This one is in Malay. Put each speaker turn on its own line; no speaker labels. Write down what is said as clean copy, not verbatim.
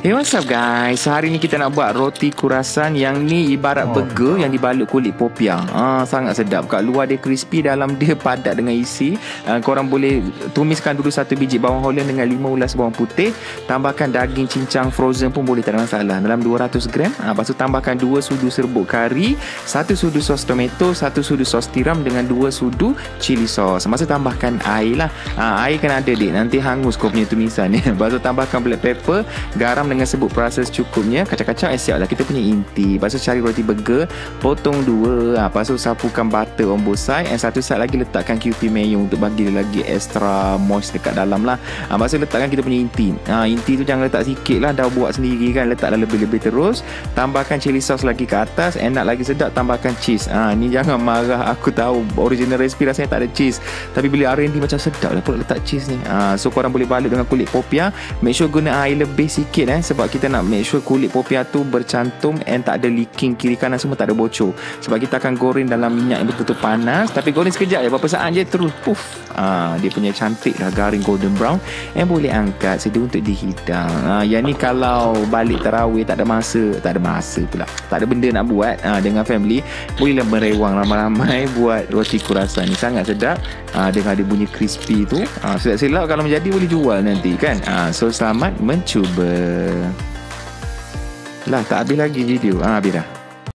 Hey, what's up guys? Hari ni kita nak buat roti kurasan yang ni ibarat burger yang dibalut kulit popiah. Sangat sedap. Kat luar dia crispy, dalam dia padat dengan isi. Korang boleh tumiskan dulu 1 biji bawang holland dengan 5 ulas bawang putih. Tambahkan daging cincang frozen pun boleh, tak ada masalah. Dalam 200 gram. Lepas tu tambahkan 2 sudu serbuk kari, 1 sudu sos tomato, 1 sudu sos tiram dengan 2 sudu chili sauce. Lepas tu tambahkan air lah. Air kena ada dek, nanti hangus kau punya tumisan ni. Lepas tu tambahkan black pepper, garam dengan sebut perasa secukupnya. Kacang-kacang siap lah kita punya inti. Lepas tu cari roti burger, potong 2. Lepas tu sapukan butter on both side. And satu side lagi letakkan QP mayo untuk bagi dia lagi extra moist dekat dalam lah. Lepas tu letakkan kita punya inti. Inti tu jangan letak sikit lah, dah buat sendiri kan, letaklah lebih-lebih terus. Tambahkan chili sauce lagi ke atas. Nak lagi sedap, tambahkan cheese. Ni jangan marah, aku tahu original recipe rasanya tak ada cheese, tapi bila R&D macam sedap lah pula letak cheese ni. So korang boleh balut dengan kulit popiah. Make sure guna air lebih sikit sebab kita nak make sure kulit popiah tu bercantum and tak ada leaking, kiri kanan semua tak ada bocor. Sebab kita akan goreng dalam minyak yang betul-betul panas. Tapi goreng sekejap je, berapa saat je terus puff. Dia punya cantik dah garing golden brown. And boleh angkat sedia untuk dihidang. Yang ni kalau balik tarawih tak ada masa pula, tak ada benda nak buat dengan family, bolehlah merewang ramai-ramai buat roti kurasan ni. Sangat sedap. Dengan ada bunyi crispy tu. Silap-silap kalau menjadi boleh jual nanti kan. So selamat mencuba. Lah tak habis lagi video. Habis dah.